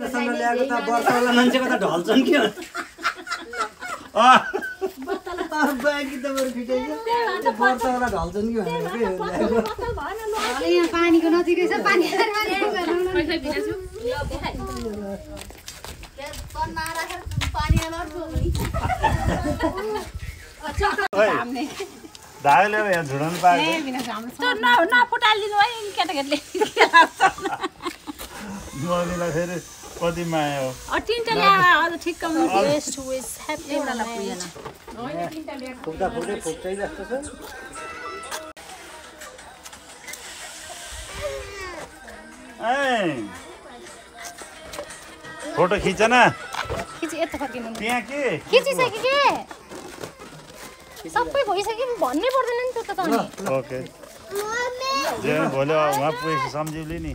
ल्याएको त बर्ताला मान्छेको त ढल्छन् के बाँकी त बरु फिटाइछ बर्ताला ढल्छन् कि भनेर के यहाँ पानीको नजिकै छ पानी धागले यहाँ झुडाउनु पाएको नफुटालिदिनु है केटाकेटीले मम्मीलाई फेरि कति माया हो तिनवटा ल्याएर अझ ठिक्क बेस्ट विस ह्याप्पी फुक्दा फुक्दै फुक्दै जस्तो छ फोटो खिच न यता फर्किनु त्यहाँ के खिचिसक्यो के सबै भइसक्यो भन्नै पर्दैन नि त्यो त अनि ओके जे भोलि उहाँ पुगेपछि सम्झिउली नि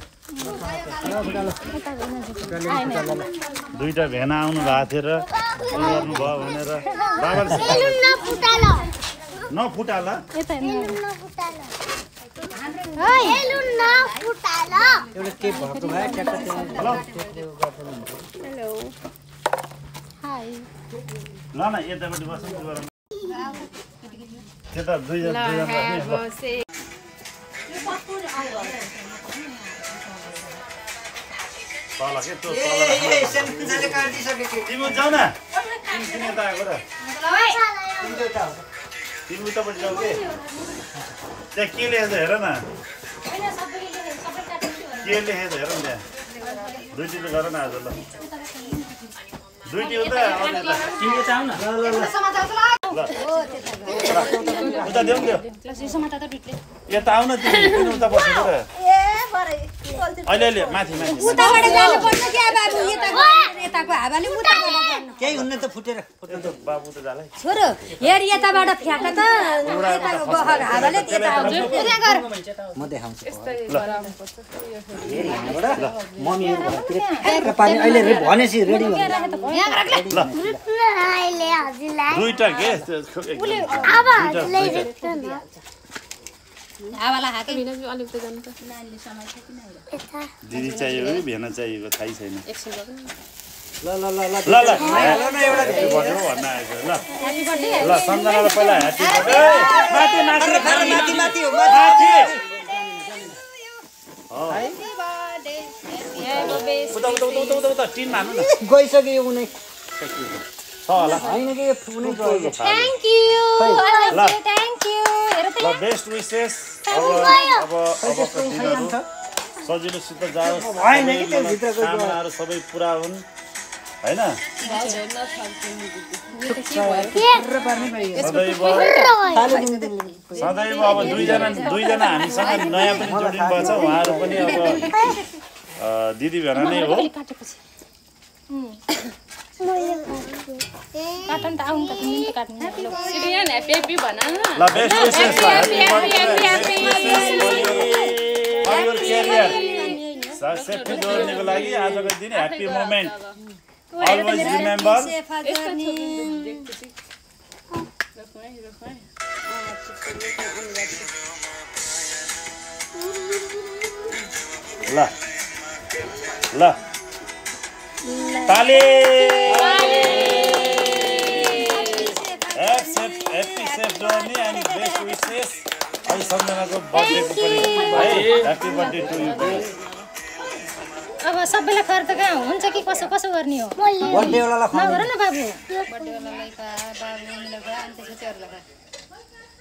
दुईटा भेना आउनु भएको थियो र गर्नुभयो भनेर बाबाले नफुटाला यता एउटा के भएको भए ट्याक्टर हेलो हाई ल न यतापट्टि बस्नु त्यता दुईजना तल के त्यो तिमी जाऊ न तिमी यता आएको र तिमी उतापट्टि जाऊ के त्यहाँ के लेखेछ हेर न के लेखेछ हेर न त्यहाँ दुईटी त गर न आज ल दुईटी उता तिमी यता आउ न उता देऊ नि यता आउन तिमी किन उता बसेको र अहिले माथि उताबाट जानु पर्छ के बाबु यताको हावाले उताबाट जानु केही हुन्न त फुटेर बाबु त जाला छोरो हेर यताबाट फ्याँक त यताको बहर हावाले त्यता आउँछ त्यहाँ गर म देखाउँछु मम्मीहरु भएतिर पानी अहिले भनेसी रेडी भयो यहाँ गर ल अहिले हजुरलाई दुईटा के अब हजुरलाई हावाला हाके अलिकति जानु त दिदी चाहियो कि भेना चाहिएको थाहै छैन ल ल ल ल ल ल एउटा भन्नु भन्न आएको ल ल सम्झनालाई पहिला ह्यापी बर्थडे माथि माथि माथि हो माथि उता उता उता उता उता टिन हान्नु न गइसक्यो उनी छ होला हैन के उनी गएको थ्यांक यू ल थ्यांक यू हेर त ल बेस्ट विशेस अब दिनहरु सजिलोसित जाओस् होइन कि त्यो भित्रको कामनाहरु सबै पुरा हुन् हैन सदैव अब दुईजना हामीसँग नयाँ पनि जोडिनु भएको छ उहाँहरु पनि अब दिदी भेना नै हो काटन त आउनु त तिमी काट्नु सिरियन ह्यापी भन ल best wishes happy career safety जोड्नेको लागि आजको दिन ह्यापी मोमेन्ट अलवेज रिमेम्बर ल ल ताली Happy safe journey and best wishes. आई सम्झनाको बर्थडेको पनि है happy birthday to you please अब सबैलाई खर्च त कहाँ हुन्छ कि कसो कसो गर्ने हो बर्थडे वालालाई नगर न बाबु बर्थडे वालालाई का बाबु मम्मीलाई का अनि त्यसपछि अरूलाई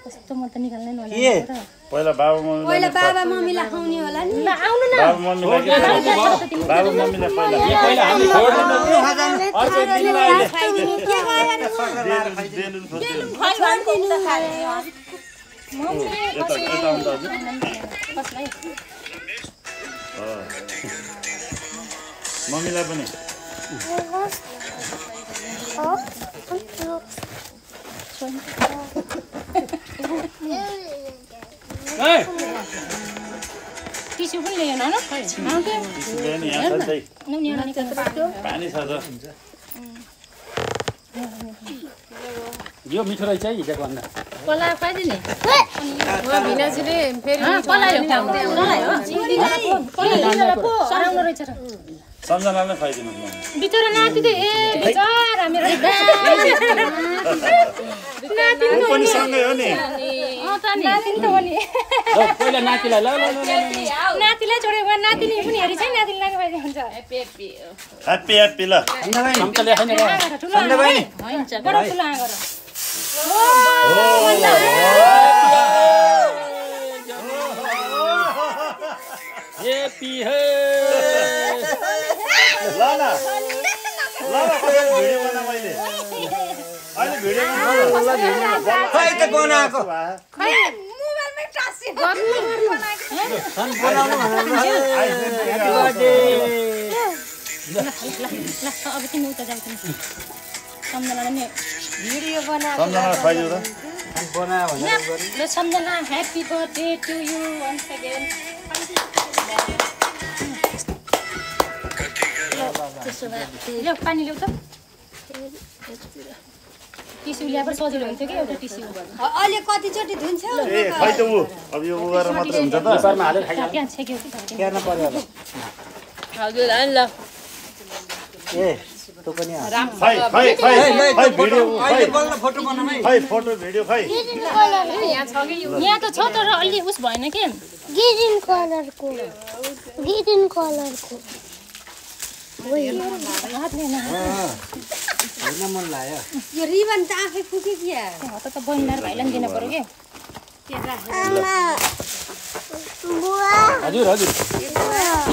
कस्तो म त निकाल्नै के नलाग्यो पहिला बाबु मम्मीलाई पहिला बाबा मम्मीलाई खुवाउने होला नि ल आउनु न बाबु मम्मीलाई बाबु मम्मीलाई पहिला हामी छोड्दिनु के खजान अर्को दिनलाई अहिले खाइदिनु के गएर देनु खोज्दै मम्मी यता यता आउँदा हजुर कसलाई मम्मीलाई पनि टिस्यु पनि ल्याएन न आउँथ्यो नि यहाँ सधैँ पानी छ त यो मिठो रहेछ है हिजोको भन्दा कसलाई पाइदिने भिनाजुले फेरि कसलाई हो सराउनु रहेछ र सम्झनालाई खुवाइदिनु न बिचरा नाति त बिचरा मेरो नाति ऊ पनि सँगै हो नि नाति त हो नि पहिला नातिलाई ल नातिलाई छोडेको नातिनी पनि हेरि चाहिँ नातिनीलाई खुवाइदिनु हुन्छ ह्याप्पी ह्याप्पी ल सन्डे बहिनी बडो ठुलो आँगर हेप्पी हे ल न भिडियो बना मैले अहिले भिडियो खै त बनाएको खै मोबाइलमै टासी बनाउनु अब तिमी उता जाऊ तिमी सम्झनालाई नि भिडियो बना सम्झनालाई खुवाइदिउ त बनायो भने ल सम्झना happy birthday to you once again ल्याउ पानी ल्याउ त टिस्यु ल्याएर सजिलो हुन्थ्यो कि एउटा टिस्यु अहिले कतिचोटि धुन्छौ ए खै त ऊ अब यो उ गरेर मात्र हुन्छ त पेपरमा हालेर खाइ त्यहाँ छेक्यो कि हेर्न पर्यो होला हजुर अनि ल ए तँ पनि खै खै खै खै भिडियो अहिले बल्ल फोटो बनाउँ है खै फोटो भिडियो खै यहाँ त छ तर अलि उस भएन के ग्रीन कलरको हेर्न मन लाग्यो यो रिबन त आफै फुक्यो कि हत त बहिनीलाई भाइलाई दिन पर्यो के आमा बुवा हजुर हजुर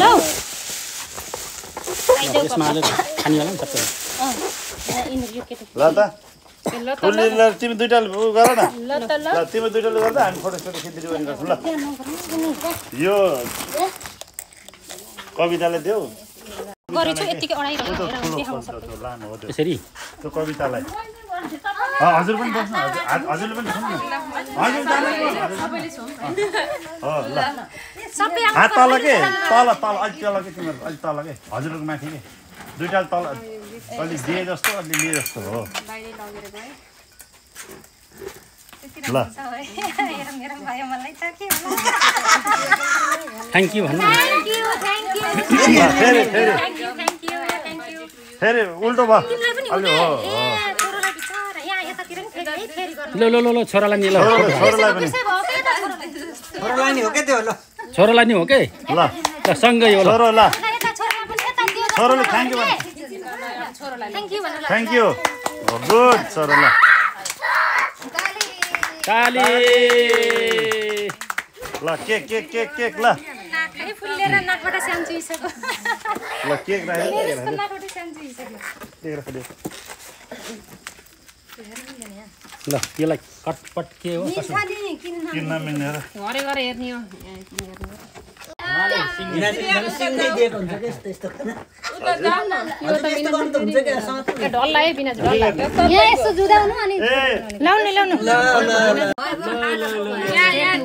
लौ यसमा हालेर खाने होला नि सबै यिनीहरू यो केटा ल त फुल्ली ल तिमी दुईटा उ गर न ल त ल ल तिमी दुईटाले गर्दा हामी फोटो सोटो खिच्दै पनि गर्छौँ ल यो कवितालाई देऊ गरे छु यतिकै अडाइरहेको देखाउन सक्छु लानु हो त्यो यसरी त्यो कवितालाई हजुर पनि बस्नु हजुरले पनि छौँ न हजुर हो ल सबै हात तल के तल तल अलिक तल के तिमीहरू अलिक तल के हजुरको माथि के दुईटा तल अलि दिए जस्तो अलि लिए जस्तो हो ल मेरो भयो मलाई छ के थ्याङ्क यू भन्नु थ्यांक यू फेरि फेरि थ्यांक यू फेरि उल्टो भयो तिमीलाई पनि अलि हुने हो ए छोरालाई बिचारा यहाँ यतातिर नि फेरि फेरि गर्नु ल ल ल ल छोरालाई नि ल छोरालाई पनि त्यसै भयो के त छोरालाई छोरालाई नि हो के त्यो ल छोरालाई नि हो के ल ल सँगै हो ल छोरो ल यता छोरालाई पनि यता दियो छोरोले थ्याङ्क यू भन्नु थ्यांक यू भन्नु थ्याङ्क यू गुड छोरो ल काली ल केक केक केक केक ल नाकले फुल्लेर नाकबाट स्याम चुइसक्यो ल केक राखेर नाकबाट स्याम चुइसक्यो केक राखेर ल यसलाई कटपट के हो कसो किन्न मिल्ने र घरे गएर हेर्ने हो सिङ्गै दिएको हुन्छ के यस्तो यस्तो ढल लाग्यो बिना ढल लाग्यो यहाँ यसो जुदाउनु अनि ए लाउनु ल ल ल यहाँ